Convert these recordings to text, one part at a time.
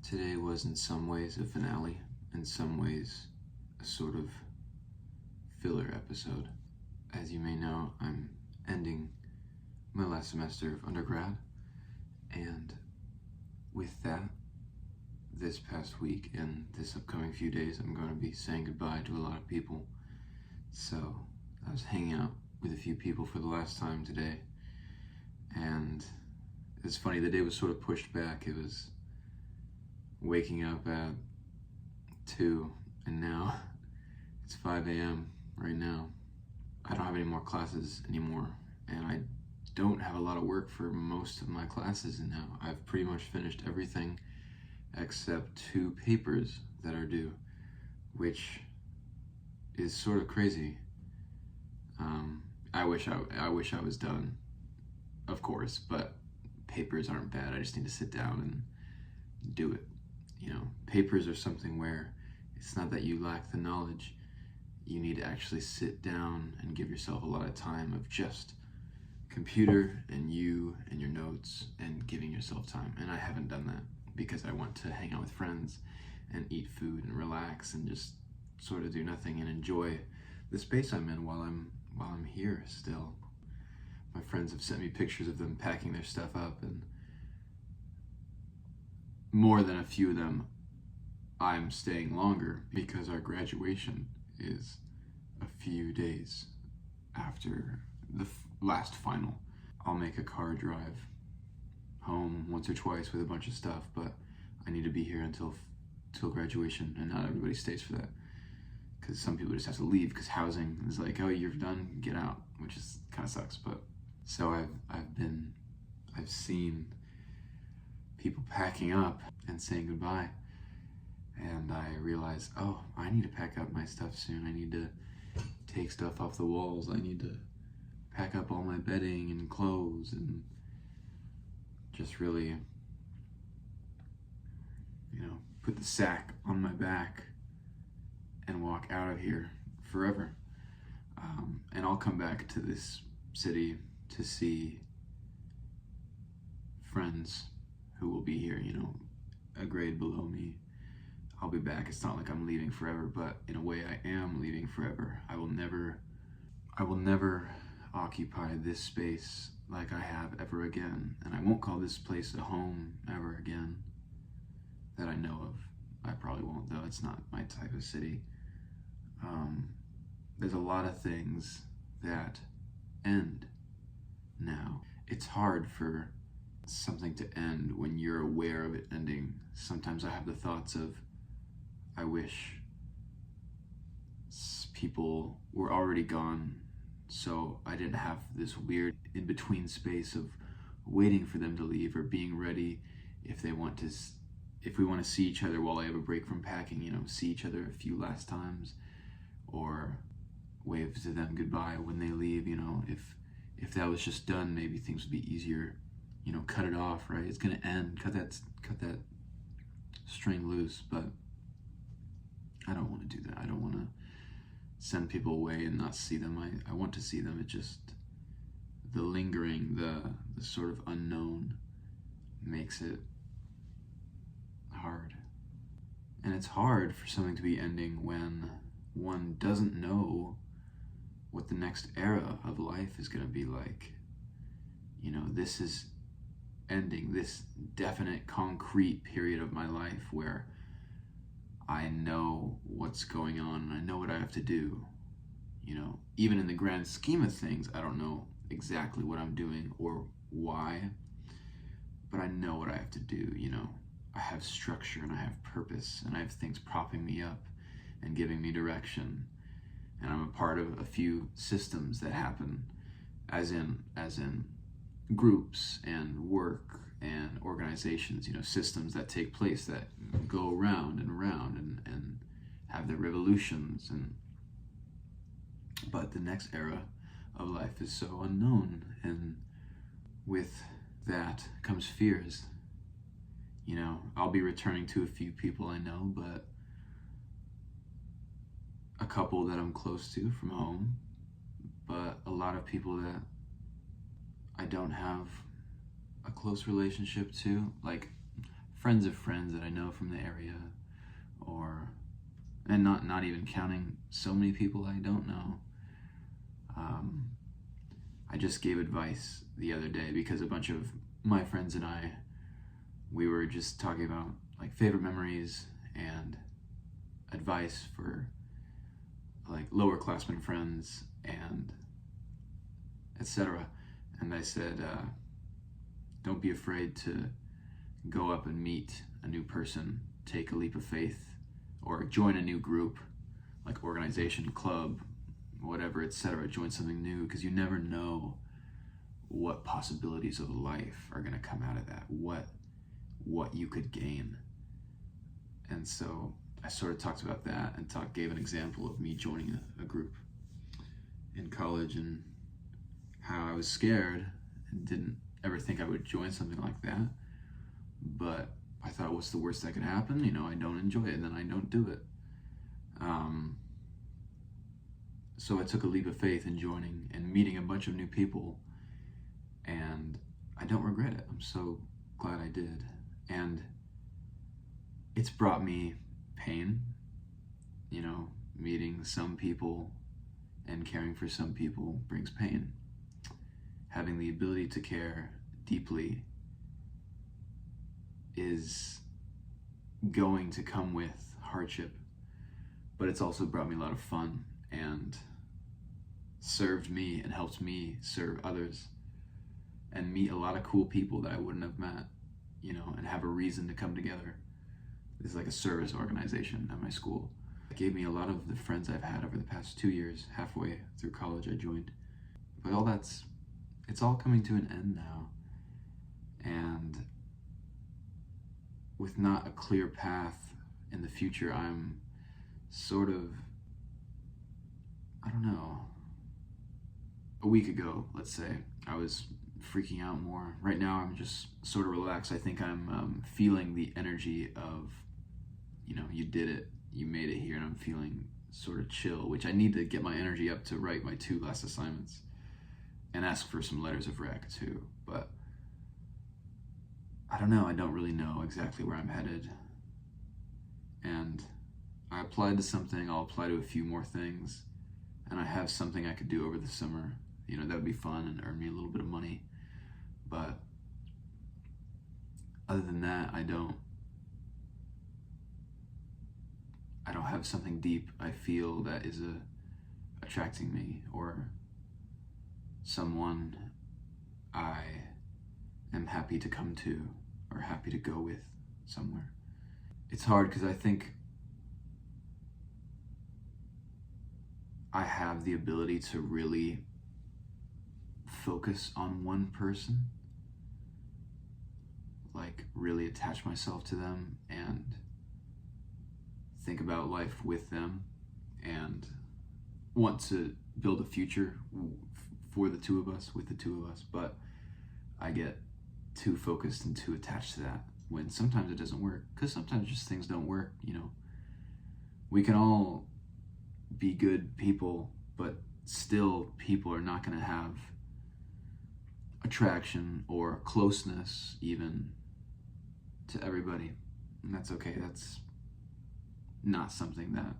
Today was in some ways a finale, in some ways a sort of filler episode. As you may know, I'm ending my last semester of undergrad, and with that, this past week and this upcoming few days, I'm going to be saying goodbye to a lot of people. So I was hanging out with a few people for the last time today, and it's funny, the day was sort of pushed back. It was waking up at 2 and now it's 5 a.m. right now. I don't have any more classes anymore, and I don't have a lot of work for most of my classes now. I've pretty much finished everything except 2 papers that are due, which is sort of crazy. I wish I was done, of course, but papers aren't bad. I just need to sit down and do it. You know, papers are something where it's not that you lack the knowledge. You need to actually sit down and give yourself a lot of time of just computer and you and your notes and giving yourself time. And I haven't done that because I want to hang out with friends and eat food and relax and just sort of do nothing and enjoy the space I'm in while I'm here still. My friends have sent me pictures of them packing their stuff up, and more than a few of them, I'm staying longer because our graduation is a few days after the last final. I'll make a car drive home once or twice with a bunch of stuff, but I need to be here until graduation, and not everybody stays for that, because some people just have to leave because housing is like, oh, you're done, get out, which is kind of sucks. But so I've seen people packing up and saying goodbye, and I realized, oh, I need to pack up my stuff soon. I need to take stuff off the walls. I need to pack up all my bedding and clothes and just really, put the sack on my back and walk out of here forever. And I'll come back to this city to see friends who will be here, a grade below me. I'll be back. It's not like I'm leaving forever, but in a way I am leaving forever. I will never occupy this space like I have ever again, and I won't call this place a home ever again that I know of. I probably won't, though. It's not my type of city. There's a lot of things that end now. It's hard for something to end when you're aware of it ending. Sometimes I have the thoughts of, I wish people were already gone, so I didn't have this weird in-between space of waiting for them to leave or being ready if we want to see each other while I have a break from packing, see each other a few last times, or wave to them goodbye when they leave. If that was just done, maybe things would be easier. Cut it off, right? It's gonna end. Cut that string loose. But I don't want to do that. I don't want to send people away and not see them. I want to see them. It just, the lingering, the sort of unknown makes it hard. And it's hard for something to be ending when one doesn't know what the next era of life is going to be like. This is ending this definite, concrete period of my life where I know what's going on and I know what I have to do. Even in the grand scheme of things, I don't know exactly what I'm doing or why, but I know what I have to do. I have structure and I have purpose and I have things propping me up and giving me direction, and I'm a part of a few systems that happen as in groups and work and organizations, systems that take place that go round and round and have their revolutions. But the next era of life is so unknown, and with that comes fears. I'll be returning to a few people I know, but a couple that I'm close to from home, but a lot of people that I don't have a close relationship to, like friends of friends that I know from the area, and not even counting so many people I don't know. I just gave advice the other day because a bunch of my friends and we were just talking about like favorite memories and advice for like lower classmen friends and etc. And I said, don't be afraid to go up and meet a new person, take a leap of faith, or join a new group, like organization, club, whatever, etc. Join something new, because you never know what possibilities of life are going to come out of that, what you could gain. And so I sort of talked about that and gave an example of me joining a group in college and how I was scared and didn't ever think I would join something like that. But I thought, what's the worst that could happen? I don't enjoy it, and then I don't do it. So I took a leap of faith in joining and meeting a bunch of new people, and I don't regret it. I'm so glad I did. And it's brought me pain, meeting some people and caring for some people brings pain. Having the ability to care deeply is going to come with hardship, but it's also brought me a lot of fun and served me and helped me serve others and meet a lot of cool people that I wouldn't have met, and have a reason to come together. This is like a service organization at my school. It gave me a lot of the friends I've had over the past 2 years. Halfway through college I joined. But it's all coming to an end now. And with not a clear path in the future, I'm sort of, I don't know, a week ago, let's say, I was freaking out more. Right now I'm just sort of relaxed. I think I'm feeling the energy of, you did it, you made it here, and I'm feeling sort of chill, which I need to get my energy up to write my 2 last assignments and ask for some letters of rec too. But I don't know, I don't really know exactly where I'm headed. And I applied to something, I'll apply to a few more things, and I have something I could do over the summer. That would be fun and earn me a little bit of money. But other than that, I don't have something deep I feel that is attracting me, or someone I am happy to come to or happy to go with somewhere. It's hard because I think I have the ability to really focus on one person, like really attach myself to them and think about life with them and want to build a future for the two of us, with the two of us. But I get too focused and too attached to that when sometimes it doesn't work, because sometimes just things don't work. We can all be good people, but still people are not going to have attraction or closeness even to everybody, and that's okay. That's not something that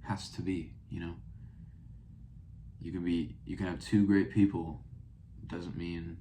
has to be. You can have 2 great people, doesn't mean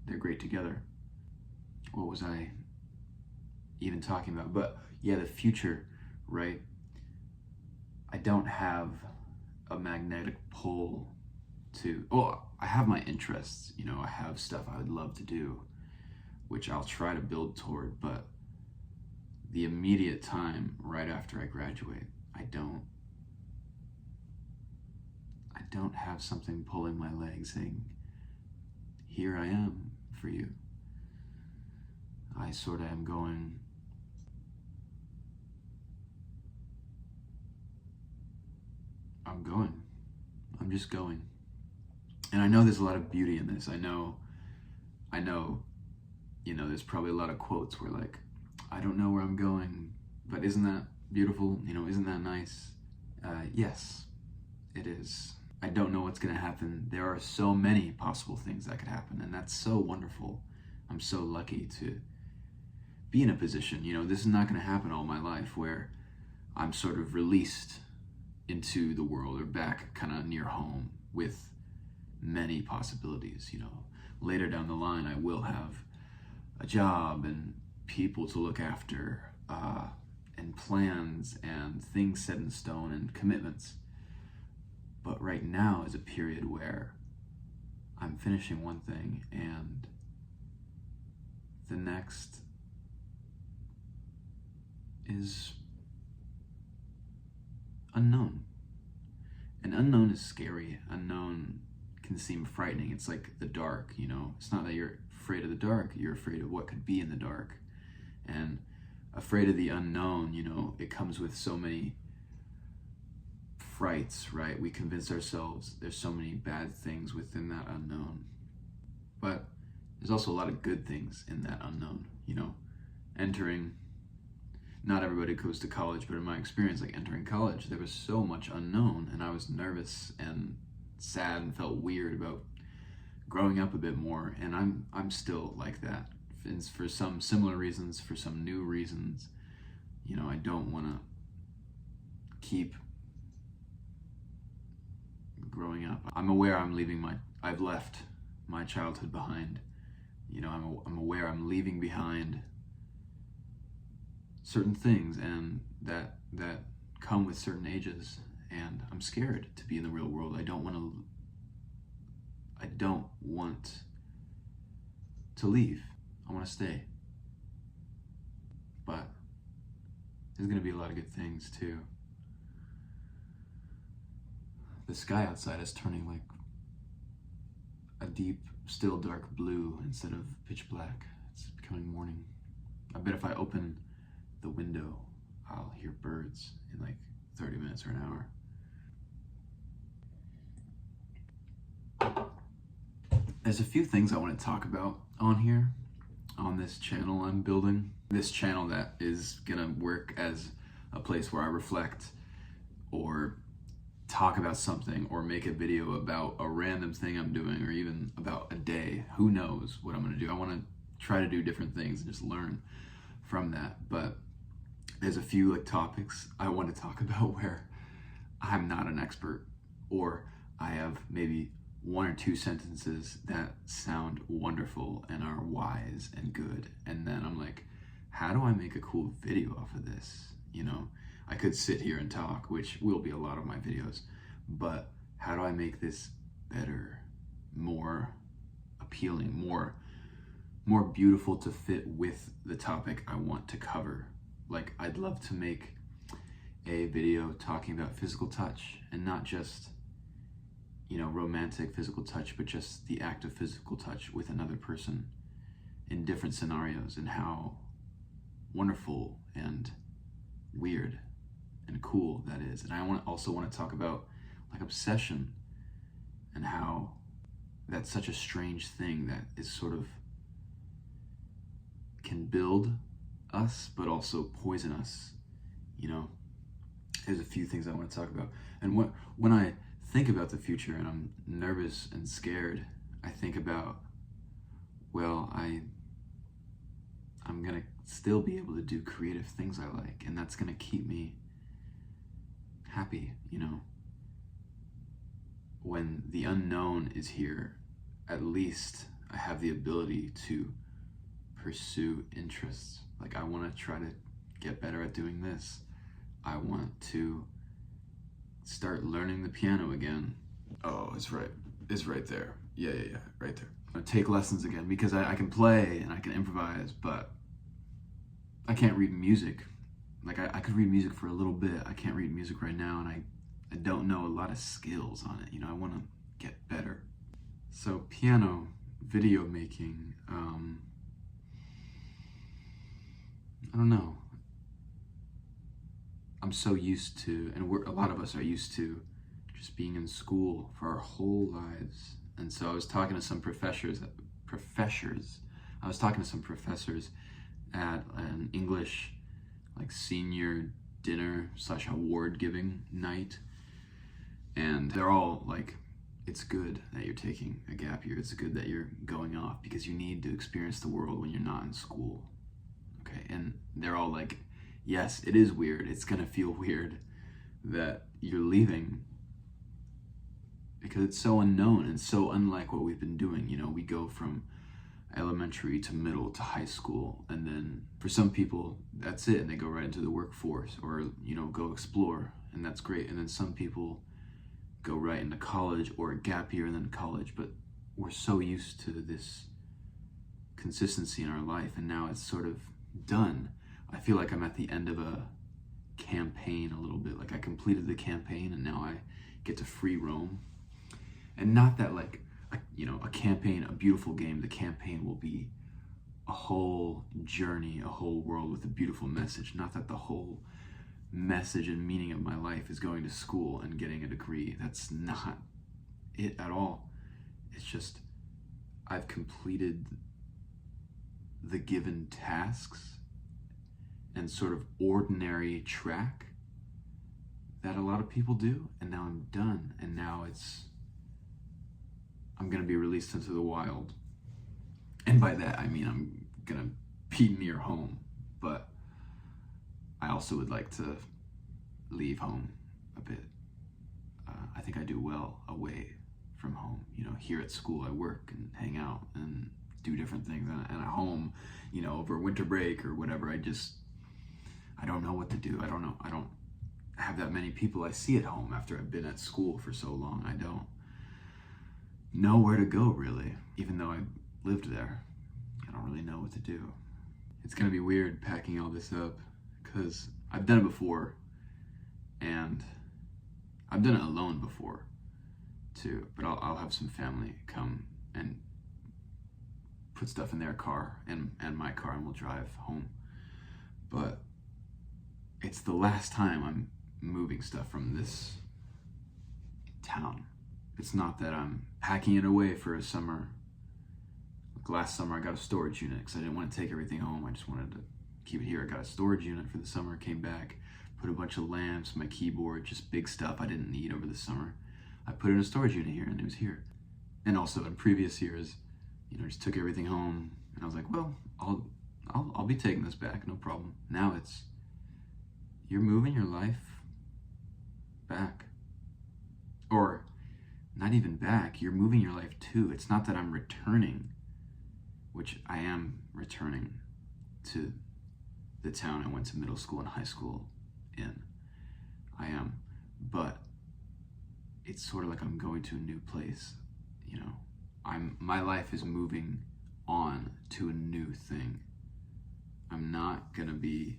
they're great together. What was I even talking about? But yeah, the future, right? I don't have a magnetic pull to, I have my interests, I have stuff I would love to do, which I'll try to build toward, but the immediate time right after I graduate, I don't have something pulling my leg saying, here I am for you. I sort of am going, I'm just going. And I know there's a lot of beauty in this. I know, there's probably a lot of quotes where like, I don't know where I'm going, but isn't that beautiful? Isn't that nice? Yes, it is. I don't know what's gonna happen. There are so many possible things that could happen, and that's so wonderful. I'm so lucky to be in a position, this is not going to happen all my life, where I'm sort of released into the world or back kind of near home with many possibilities. Later down the line, I will have a job and people to look after, and plans and things set in stone and commitments. But right now is a period where I'm finishing one thing and the next is unknown. And unknown is scary. Unknown can seem frightening. It's like the dark, It's not that you're afraid of the dark, you're afraid of what could be in the dark. And afraid of the unknown, it comes with so many frights, right? We convince ourselves there's so many bad things within that unknown. But there's also a lot of good things in that unknown, Entering, not everybody goes to college, but in my experience, like entering college, there was so much unknown, and I was nervous and sad and felt weird about growing up a bit more, and I'm still like that. And for some similar reasons, for some new reasons, I don't want to keep growing up. I'm aware I've left my childhood behind. I'm aware I'm leaving behind certain things and that come with certain ages, and I'm scared to be in the real world. I don't want to leave. I want to stay. But there's going to be a lot of good things too. The sky outside is turning like a deep, still dark blue instead of pitch black. It's becoming morning. I bet if I open the window, I'll hear birds in like 30 minutes or an hour. There's a few things I want to talk about on here, on this channel I'm building. This channel that is gonna work as a place where I reflect or talk about something or make a video about a random thing I'm doing, or even about a day. Who knows what I'm gonna do. I want to try to do different things and just learn from that. But there's a few topics I want to talk about where I'm not an expert, or I have maybe one or two sentences that sound wonderful and are wise and good, and then I'm like, how do I make a cool video off of this? I could sit here and talk, which will be a lot of my videos, but how do I make this better, more appealing, more beautiful to fit with the topic I want to cover? Like, I'd love to make a video talking about physical touch, and not just romantic physical touch, but just the act of physical touch with another person in different scenarios, and how wonderful and weird and cool that is. And I also want to talk about obsession, and how that's such a strange thing that is sort of can build us but also poison us. There's a few things I want to talk about. And when I think about the future and I'm nervous and scared, I think about, well, I'm gonna still be able to do creative things I like, and that's gonna keep me happy. When the unknown is here, at least I have the ability to pursue interests. Like, I want to try to get better at doing this. I want to start learning the piano again. Oh, it's right there. Yeah, right there. I'm gonna take lessons again, because I can play and I can improvise, but I can't read music. Like, I could read music for a little bit. I can't read music right now, and I don't know a lot of skills on it. I want to get better. So piano, video making, I don't know. I'm so used to, and a lot of us are used to, just being in school for our whole lives. And so I was talking to some professors. I was talking to some professors at an English senior dinner / award giving night, and they're all it's good that you're taking a gap year. It's good that you're going off because you need to experience the world when you're not in school. Okay, and they're all like, yes, it is weird. It's gonna feel weird that you're leaving because it's so unknown and so unlike what we've been doing. You know, we go from elementary to middle to high school, and then for some people that's it and they go right into the workforce, or you know, go explore, and that's great. And then some people go right into college or a gap year and then college. But we're so used to this consistency in our life, and now it's sort of done. I feel like I'm at the end of a campaign a little bit. Like I completed the campaign and now I get to free roam. And not that like, you know, a campaign, a beautiful game, the campaign will be a whole journey, a whole world with a beautiful message. Not that the whole message and meaning of my life is going to school and getting a degree. That's not it at all. It's just I've completed the given tasks and sort of ordinary track that a lot of people do, and now I'm done. And now I'm gonna be released into the wild. And by that I mean I'm gonna be near home, but I also would like to leave home a bit. I think I do well away from home. You know, here at school I work and hang out and do different things, and at home, you know, over winter break or whatever, I don't know what to do. I don't have that many people I see at home after I've been at school for so long. I don't know where to go really, even though I lived there. I don't really know what to do. It's gonna be weird packing all this up because I've done it before, and I've done it alone before too, but I'll have some family come and put stuff in their car and my car, and we'll drive home. But it's the last time I'm moving stuff from this town. It's not that I'm packing it away for a summer. Like last summer I got a storage unit because I didn't want to take everything home. I just wanted to keep it here. I got a storage unit for the summer, came back, put a bunch of lamps, my keyboard, just big stuff I didn't need over the summer. I put it in a storage unit here and it was here. And also in previous years, you know, just took everything home and I was like, well, I'll be taking this back, no problem. Now it's, you're moving your life back. Or not even back, you're moving your life too. It's not that I'm returning, which I am returning to the town I went to middle school and high school in. I am, but it's sort of like I'm going to a new place, you know. My life is moving on to a new thing. I'm not gonna be,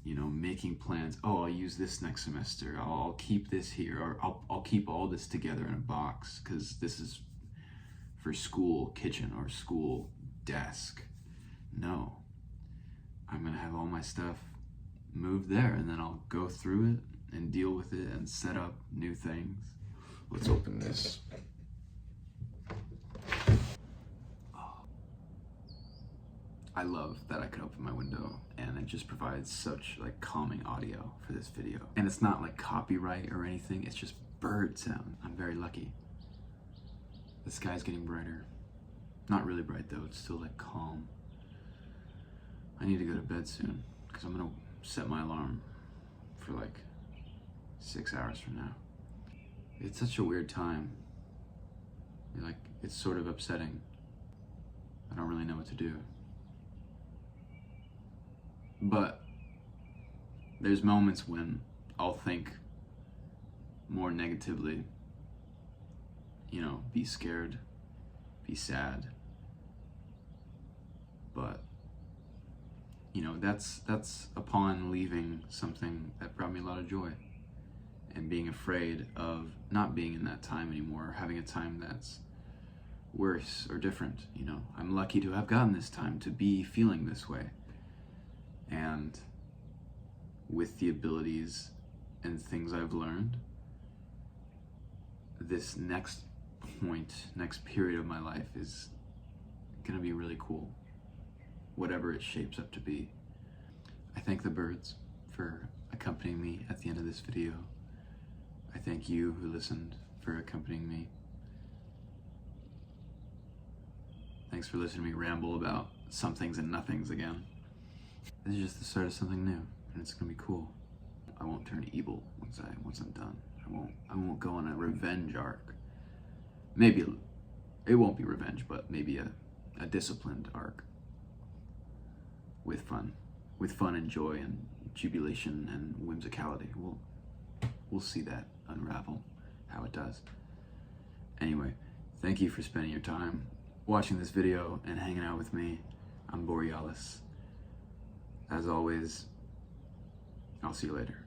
you know, making plans. Oh, I'll use this next semester. I'll keep this here, or I'll keep all this together in a box because this is for school kitchen or school desk. No, I'm gonna have all my stuff moved there, and then I'll go through it and deal with it and set up new things. Let's open this. I love that I could open my window and it just provides such like calming audio for this video. And it's not like copyright or anything, it's just bird sound. I'm very lucky. The sky's getting brighter. Not really bright though, it's still like calm. I need to go to bed soon because I'm gonna set my alarm for like 6 hours from now. It's such a weird time. Like, it's sort of upsetting. I don't really know what to do. But there's moments when I'll think more negatively, you know, be scared, be sad. But, you know, that's upon leaving something that brought me a lot of joy and being afraid of not being in that time anymore, or having a time that's worse or different, you know. I'm lucky to have gotten this time to be feeling this way. And with the abilities and things I've learned, this next period of my life is gonna be really cool, whatever it shapes up to be. I thank the birds for accompanying me at the end of this video. I thank you who listened for accompanying me. Thanks for listening to me ramble about somethings and nothings again. This is just the start of something new, and it's gonna be cool. I won't turn evil once I'm done. I won't go on a revenge arc. Maybe it won't be revenge, but maybe a disciplined arc with fun and joy and jubilation and whimsicality. We'll see that unravel, how it does. Anyway, thank you for spending your time watching this video and hanging out with me. I'm Borealis. As always, I'll see you later.